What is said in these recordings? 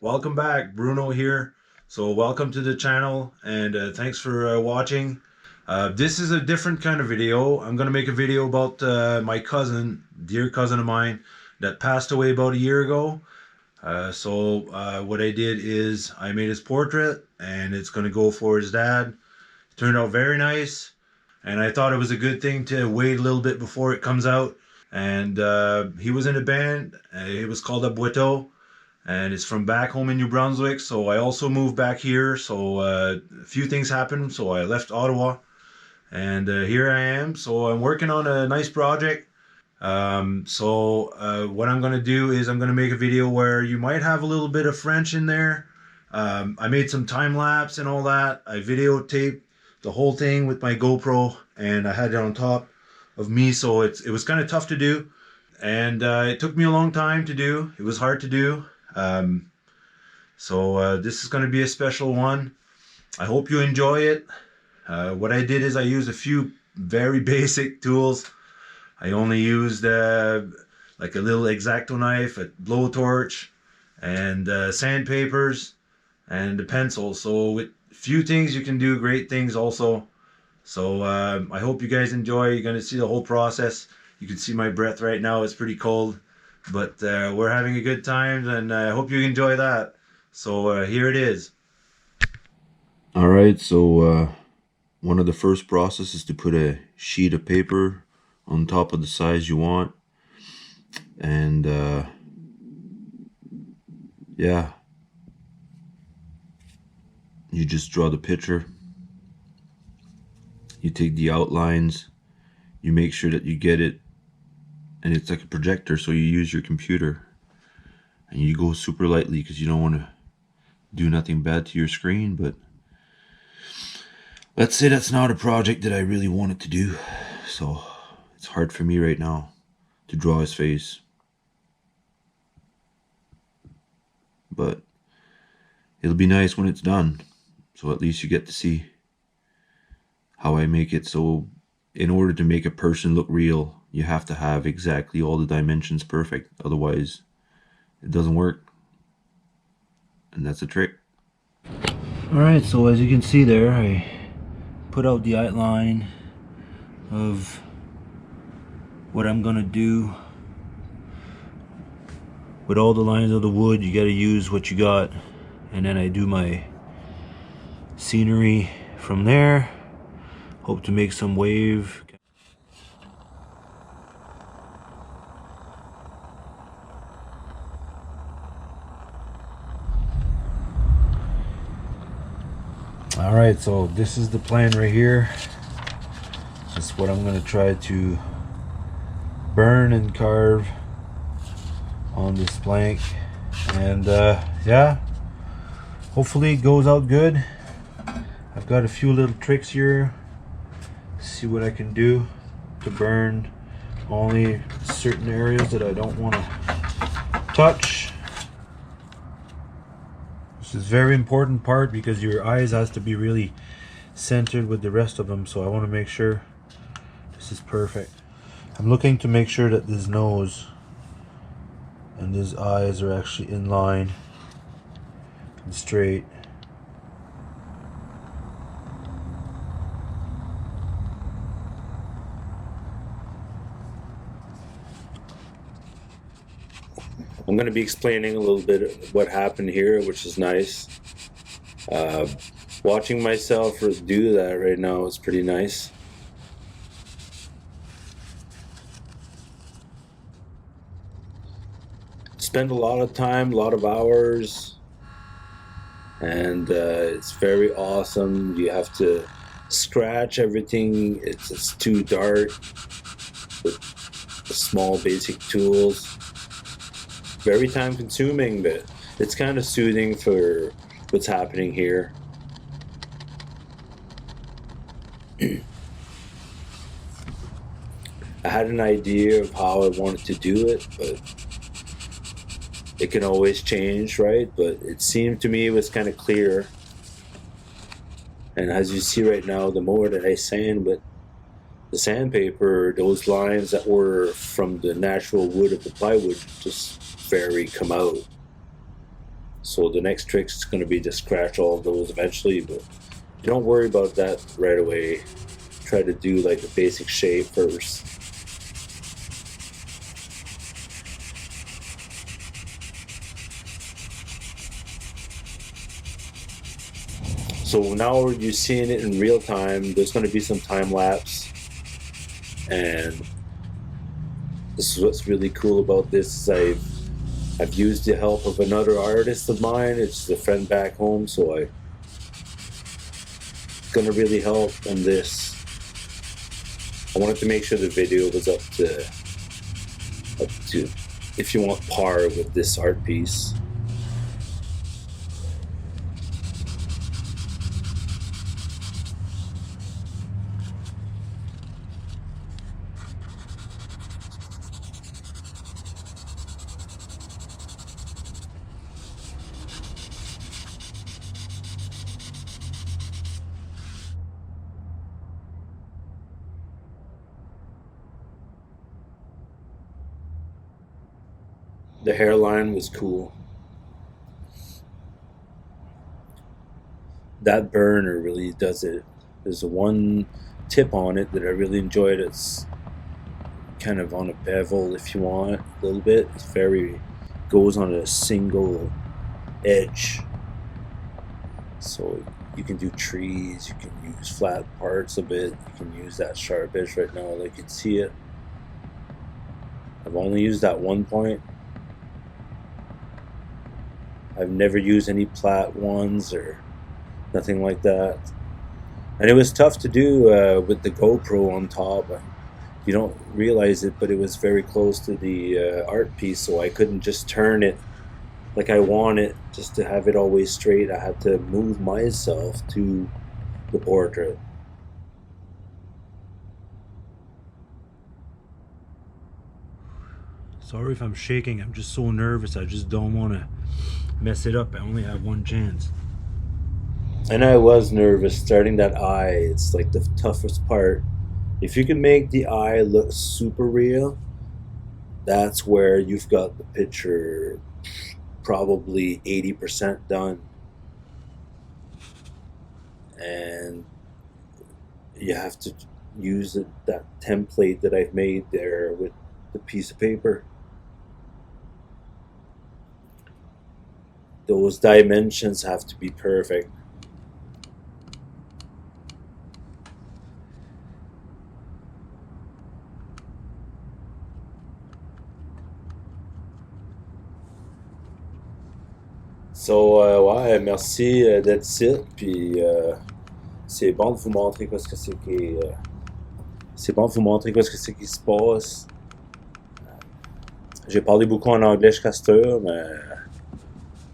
Welcome back, Bruno here. So welcome to the channel and thanks for watching. This is a different kind of video. I'm gonna make a video about my cousin, dear cousin of mine, that passed away about a year ago. What I did is I made his portrait and it's gonna go for his dad. It turned out very nice, and I thought it was a good thing to wait a little bit before it comes out. And he was in a band. It was called a Benoit, and it's from back home in New Brunswick. So I also moved back here. So a few things happened. So I left Ottawa, and here I am. So I'm working on a nice project. What I'm gonna do is I'm gonna make a video where you might have a little bit of French in there. I made some time lapse and all that. I videotaped the whole thing with my GoPro, and I had it on top of me. So it was kind of tough to do, and it took me a long time to do. It was hard to do. This is going to be a special one. I hope you enjoy it. What I did is I used a few very basic tools. I only used like a little X-Acto knife, a blowtorch, and sandpapers, and a pencil. So with few things you can do great things also. So I hope you guys enjoy. You're going to see the whole process. You can see my breath right now. It's pretty cold. But we're having a good time, and I hope you enjoy that. So here it is. All right, so one of the first processes is to put a sheet of paper on top of the size you want. And yeah, you just draw the picture. You take the outlines, you make sure that you get it, and it's like a projector, so you use your computer and you go super lightly because you don't want to do nothing bad to your screen. But let's say that's not a project that I really wanted to do, so it's hard for me right now to draw his face, but it'll be nice when it's done, so at least you get to see how I make it. So in order to make a person look real, you have to have exactly all the dimensions perfect, otherwise it doesn't work, and that's a trick. Alright, so as you can see there, I put out the outline of what I'm gonna do. With all the lines of the wood, you gotta use what you got, and then I do my scenery from there. Hope to make some wave. Alright, so this is the plan right here. This is what I'm going to try to burn and carve on this plank. And yeah, hopefully it goes out good. I've got a few little tricks here. See what I can do to burn only certain areas that I don't want to touch. This is a very important part because your eyes has to be really centered with the rest of them, so I want to make sure this is perfect. I'm looking to make sure that this nose and his eyes are actually in line and straight. I'm going to be explaining a little bit of what happened here, which is nice. Watching myself do that right now is pretty nice. Spend a lot of time, a lot of hours, and it's very awesome. You have to scratch everything. It's too dark with the small basic tools. Very time consuming, but it's kind of soothing for what's happening here. I had an idea of how I wanted to do it, but it can always change, right? But it seemed to me it was kind of clear. And as you see right now, the more that I sand with the sandpaper, those lines that were from the natural wood of the plywood just very come out. So the next trick is going to be to scratch all of those eventually, but don't worry about that right away. Try to do like the basic shape first. So now you're seeing it in real time. There's going to be some time lapse, and this is what's really cool about this. Is I've used the help of another artist of mine. It's a friend back home, so it's gonna really help on this. I wanted to make sure the video was up to if you want par with this art piece. The hairline was cool. That burner really does it. There's one tip on it that I really enjoyed. It's kind of on a bevel if you want a little bit. It's very goes on a single edge. So you can do trees, you can use flat parts of it, you can use that sharp edge right now, like you can see it. I've only used that one point. I've never used any plat ones or nothing like that. And it was tough to do with the GoPro on top. You don't realize it, but it was very close to the art piece, so I couldn't just turn it like I want it, just to have it always straight. I had to move myself to the portrait. Sorry if I'm shaking. I'm just so nervous. I just don't want to mess it up. I only have one chance. And I was nervous starting that eye. It's like the toughest part. If you can make the eye look super real, that's where you've got the picture probably 80% done. And you have to use that template that I've made there with the piece of paper. Those dimensions have to be perfect. So, ouais, merci d'être ici. Puis, c'est bon de vous montrer quoi ce que c'est qui c'est bon de vous montrer quoi ce que c'est qui se passe. J'ai parlé beaucoup en anglais jusqu'à cette heure, mais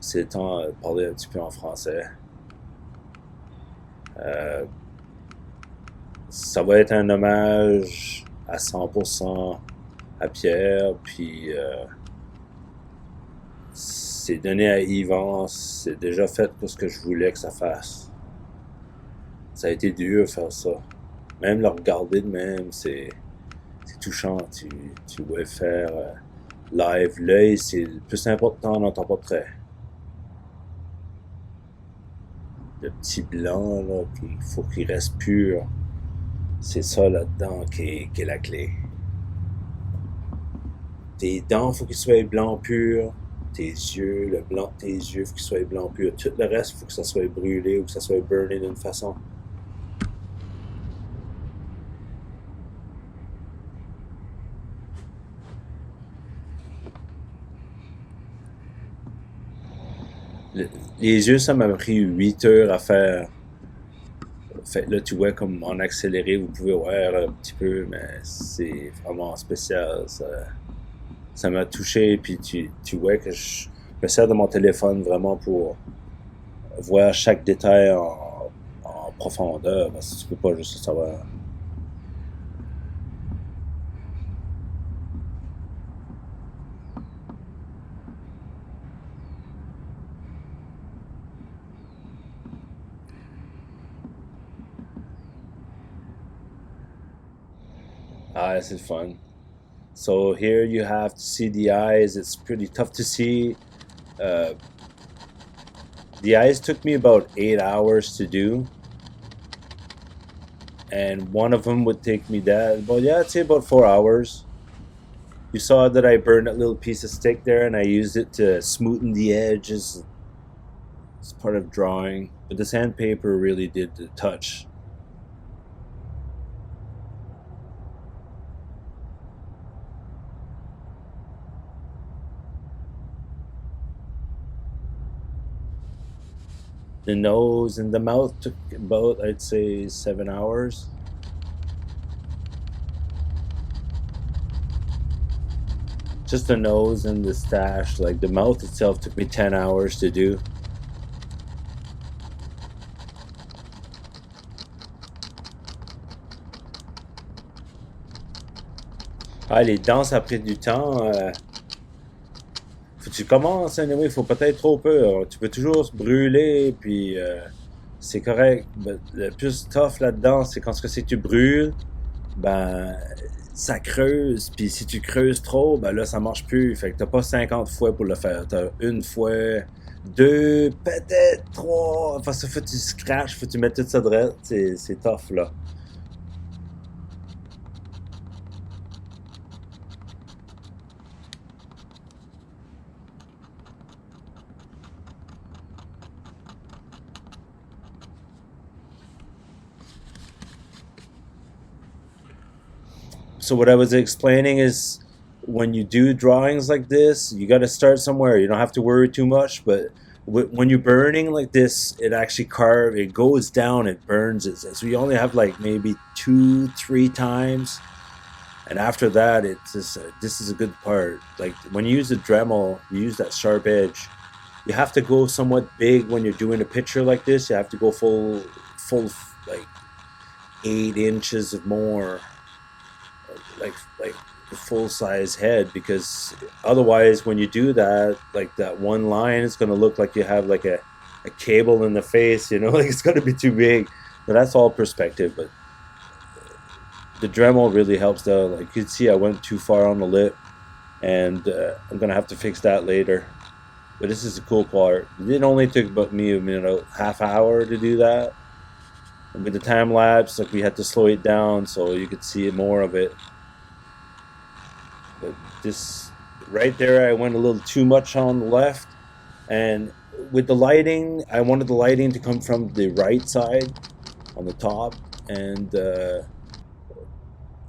c'est le temps de parler un petit peu en français. Ça va être un hommage à 100% à Pierre, puis c'est donné à Yvan, c'est déjà fait pour ce que je voulais que ça fasse. Ça a été dur de faire ça. Même le regarder de même, c'est touchant. Tu vois faire live. L'œil, c'est le plus important dans ton portrait. Le petit blanc, là, il faut qu'il reste pur. C'est ça là-dedans qui est la clé. Tes dents, il faut qu'ils soient blancs purs. Tes yeux, le blanc de tes yeux, il faut qu'ils soient blancs purs. Tout le reste, il faut que ça soit brûlé ou que ça soit burné d'une façon. Les yeux, ça m'a pris 8 heures à faire. Fait là, tu vois, comme en accéléré, vous pouvez voir un petit peu, mais c'est vraiment spécial. Ça m'a touché, puis tu vois que je me sers de mon téléphone vraiment pour voir chaque détail en profondeur, parce que tu peux pas juste le savoir. Ah, c'est fun. So here you have to see the eyes. It's pretty tough to see. Uh, The eyes took me about 8 hours to do, and one of them would take me that, but yeah, I'd say about 4 hours. You saw that I burned that little piece of stick there, and I used it to smoothen the edges. It's part of drawing, but the sandpaper really did the touch. The nose and the mouth took about, I'd say, 7 hours. Just the nose and the stash. Like the mouth itself took me 10 hours to do. Ah, les dents, ça a pris du temps. Faut que tu commences, anyway, faut peut-être trop peu. Tu peux toujours se brûler, puis c'est correct. Mais le plus tough là-dedans, c'est quand c'est que tu brûles, ben ça creuse, puis si tu creuses trop, ben là ça marche plus. Fait que t'as pas 50 fois pour le faire. T'as une fois, deux, peut-être trois. Enfin, ça faut que tu scratches, faut que tu mettes tout ça droit. C'est tough là. So what I was explaining is when you do drawings like this, you got to start somewhere. You don't have to worry too much, but when you're burning like this, it actually it goes down, it burns it. So you only have like maybe 2-3 times, and after that, it's just, this is a good part. Like when you use the Dremel, you use that sharp edge. You have to go somewhat big when you're doing a picture like this. You have to go full like 8 inches of more. Like the full size head, because otherwise when you do that, like that one line is going to look like you have like a cable in the face, you know, like it's going to be too big. But that's all perspective. But the Dremel really helps though. Like you can see I went too far on the lip, and I'm going to have to fix that later. But this is the cool part. It only took about me a half hour to do that. And with the time lapse, like we had to slow it down so you could see more of it. But this right there, I went a little too much on the left, and with the lighting, I wanted the lighting to come from the right side on the top, and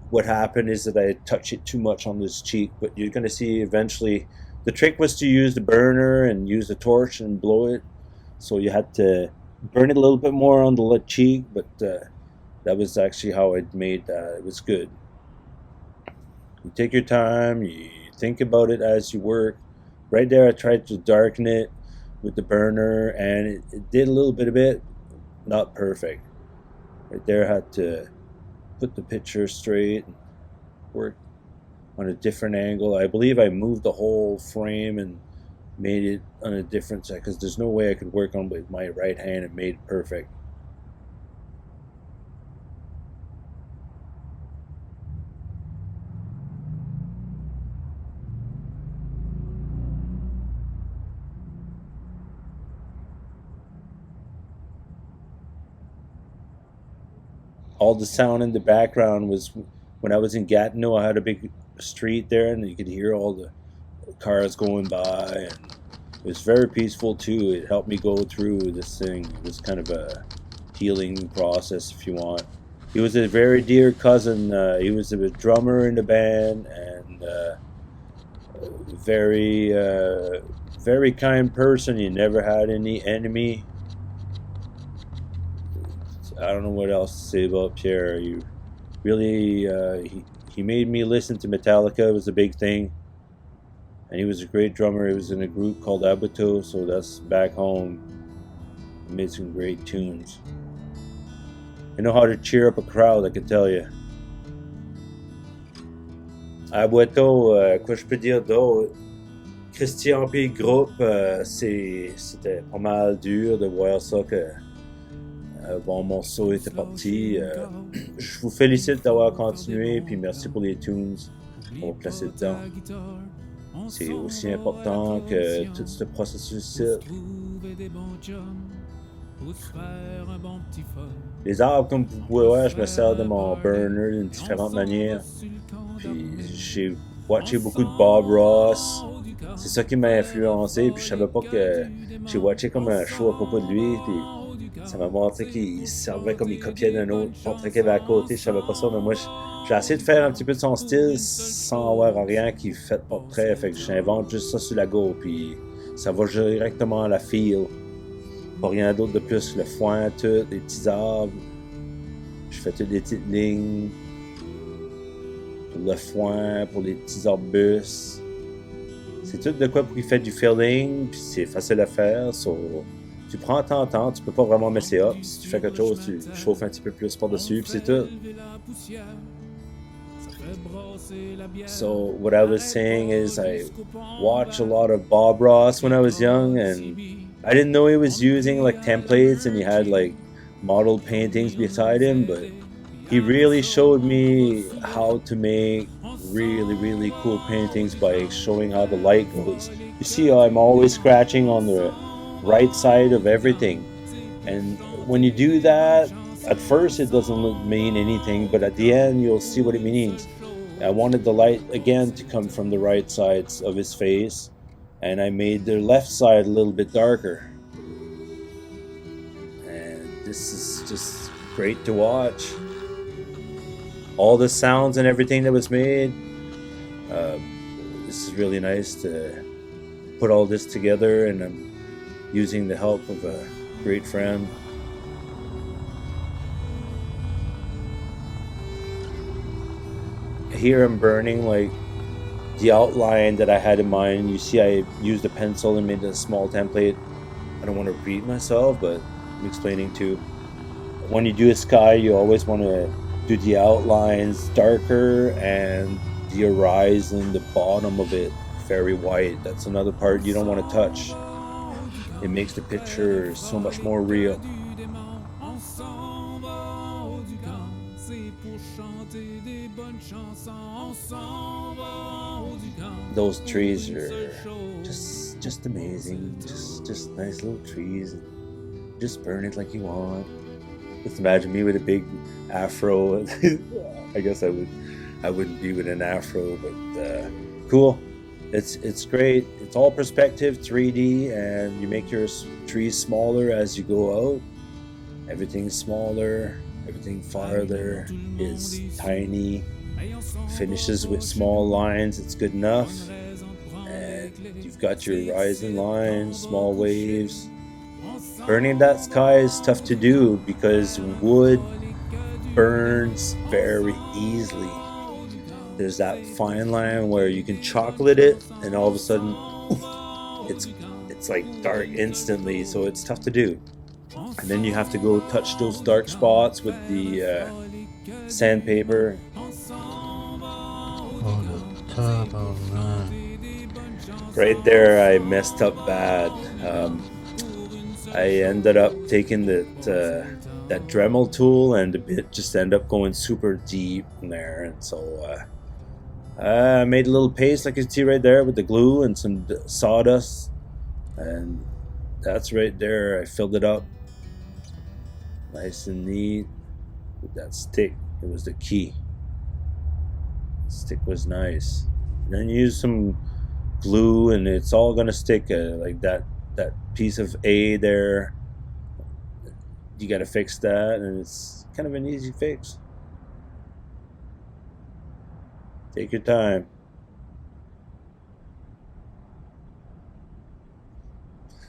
what happened is that I touched it too much on this cheek. But you're going to see eventually, the trick was to use the burner and use the torch and blow it, so you had to burn it a little bit more on the left cheek, but that was actually how I made that. It was good. You take your time, you think about it as you work. Right there I tried to darken it with the burner, and it did a little bit of it, not perfect. Right there I had to put the picture straight and work on a different angle. I believe I moved the whole frame and made it on a different side, because there's no way I could work on with my right hand and made it perfect. All the sound in the background was when I was in Gatineau. I had a big street there, and you could hear all the cars going by, and it was very peaceful too. It helped me go through this thing. It was kind of a healing process, if you want. He was a very dear cousin. He was a drummer in the band, and very kind person. He never had any enemy. I don't know what else to say about Pierre. You really, he made me listen to Metallica. It was a big thing. And he was a great drummer. He was in a group called Abuto, so that's back home. He made some great tunes. I know how to cheer up a crowd, I can tell you. Abuto, quoi je peux dire d'autre? Christian P. Groupe, c'était pas mal dur de voir ça que bon morceau était parti. Je vous félicite d'avoir continué, puis merci pour les tunes. On va placer dedans. C'est aussi important que tout ce processus-ci. Les arbres, comme vous pouvez voir, je me sers de mon burner d'une différente manière. Puis j'ai watché beaucoup de Bob Ross. C'est ça qui m'a influencé. Puis je savais pas que j'ai watché comme un show à propos de lui. Puis ça m'a montré qu'il servait comme il copiait d'un autre portrait qu'il avait à côté. Je savais pas ça, mais moi j'ai essayé de faire un petit peu de son style sans avoir rien qui fait de portrait. Fait que j'invente juste ça sur la go. Puis ça va directement à la feel. Pas rien d'autre de plus. Le foin, tout, les petits arbres. Je fais toutes les petites lignes. Pour le foin, pour les petits arbustes. C'est tout de quoi pour qu'il fait du filling, puis c'est facile à faire. So, tu prends ton temps, tu peux pas vraiment messer up. Si tu fais quelque chose, tu chauffes un petit peu plus par-dessus, puis c'est tout. So, what I was saying is I watched a lot of Bob Ross when I was young, and I didn't know he was using like templates and he had like model paintings beside him, but he really showed me how to make really cool paintings by showing how the light goes. You see, I'm always scratching on the right side of everything, and when you do that, at first it doesn't mean anything, but at the end you'll see what it means. I wanted the light again to come from the right sides of his face, and I made the left side a little bit darker. And this is just great to watch. All the sounds and everything that was made. This is really nice to put all this together, and I'm using the help of a great friend. Here I'm burning like the outline that I had in mind. You see, I used a pencil and made a small template. I don't want to repeat myself, but I'm explaining too. When you do a sky, you always want to do the outlines darker and the horizon, the bottom of it, very white. That's another part you don't want to touch. It makes the picture so much more real. Those trees are just amazing. Just nice little trees. Just burn it like you want. Just imagine me with a big afro. I guess I wouldn't be with an afro, but cool. It's great. It's all perspective, 3D, and you make your trees smaller as you go out. Everything's smaller. Everything farther is tiny. Finishes with small lines. It's good enough. And you've got your rising lines, small waves. Burning that sky is tough to do because wood burns very easily. There's that fine line where you can chocolate it and all of a sudden it's like dark instantly, so it's tough to do. And then you have to go touch those dark spots with the sandpaper. Right there I messed up bad. I ended up taking that Dremel tool, and the bit just ended up going super deep in there, and so I made a little paste like you can see right there with the glue and some sawdust, and that's right there. I filled it up nice and neat with that stick. It was the key. The stick was nice. And then you use some glue and it's all gonna stick like that piece of A there. You gotta fix that, and it's kind of an easy fix. Take your time.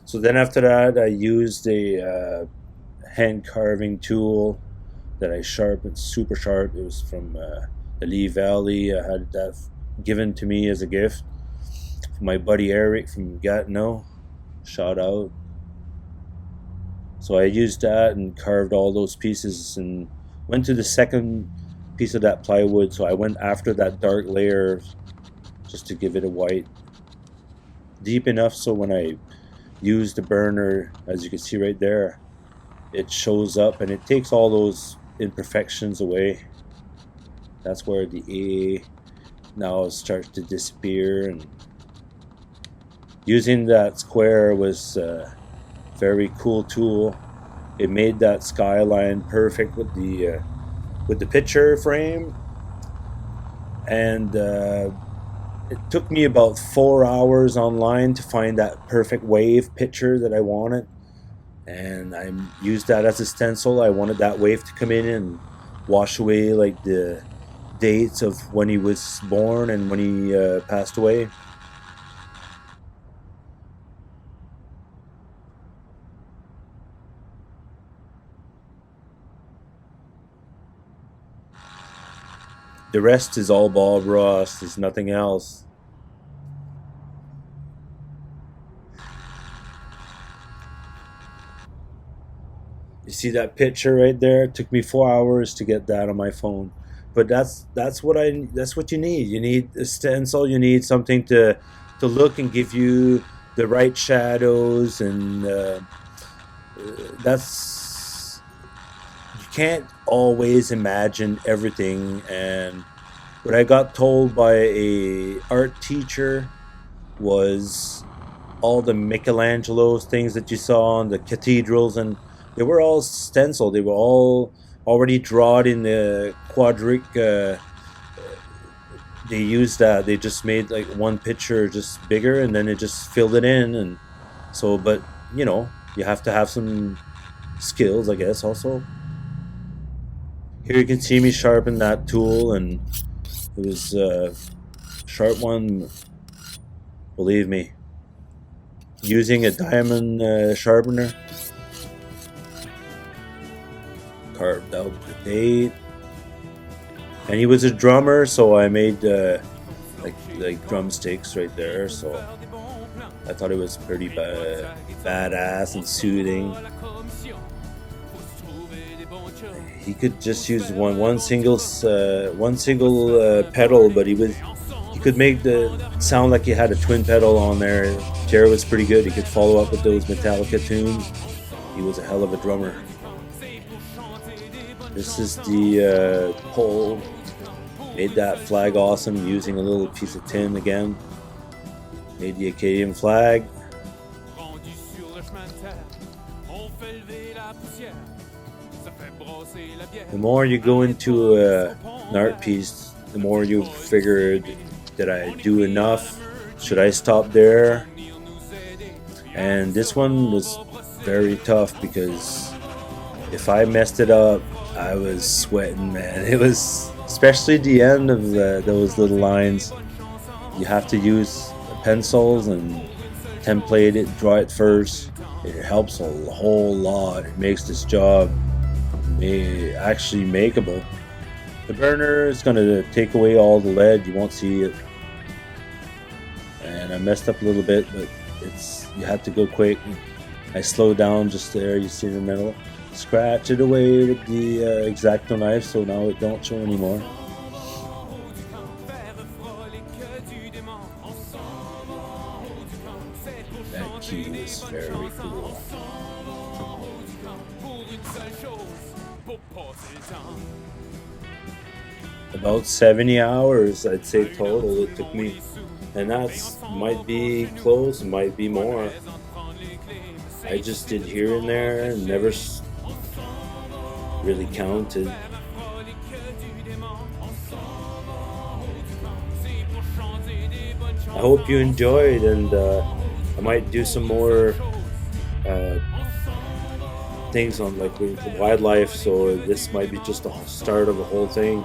So then after that, I used a hand carving tool that I sharpened super sharp. It was from the Lee Valley. I had that given to me as a gift from my buddy Eric from Gatineau. Shout out. So I used that and carved all those pieces and went to the second piece of that plywood. So I went after that dark layer just to give it a white, deep enough so when I use the burner, as you can see right there, it shows up and it takes all those imperfections away. That's where the A now starts to disappear, and Using that square was a very cool tool. It made that skyline perfect with the picture frame, and it took me about 4 hours online to find that perfect wave picture that I wanted, and I used that as a stencil. I wanted that wave to come in and wash away like the dates of when he was born and when he passed away. The rest is all Bob Ross. There's nothing else. You see that picture right there? It took me 4 hours to get that on my phone. But that's what you need. You need a stencil. You need something to look and give you the right shadows, and that's you can't always imagine everything. And what I got told by a art teacher was all the Michelangelo's things that you saw on the cathedrals, and they were all stencil. They were all already drawn in the quadric. They used that. They just made like one picture just bigger, and then it just filled it in. And so, but you know, you have to have some skills, I guess. Also, here you can see me sharpen that tool, and it was a sharp one. Believe me, using a diamond sharpener. Carved out the date, and he was a drummer, so I made like drumsticks right there. So I thought it was pretty badass and soothing. He could just use one single pedal, but he could make the sound like he had a twin pedal on there. Jerry was pretty good. He could follow up with those Metallica tunes. He was a hell of a drummer. This is the pole. Made that flag awesome using a little piece of tin again. Made the Acadian flag. The more you go into an art piece, the more you figured, did I do enough? Should I stop there? And this one was very tough because if I messed it up, I was sweating, man. It was, especially the end of those little lines. You have to use pencils and template it, draw it first. It helps a whole lot. It makes this job actually makeable. The burner is going to take away all the lead. You won't see it. And I messed up a little bit, but you have to go quick. I slowed down just there. You see in the middle. Scratch it away with the X-Acto knife, so now it don't show anymore. That key is very cool. About 70 hours, I'd say total it took me, and that's might be close, might be more. I just did here and there and never really counted. I hope you enjoyed, and I might do some more things on like with wildlife, so this might be just the start of the whole thing.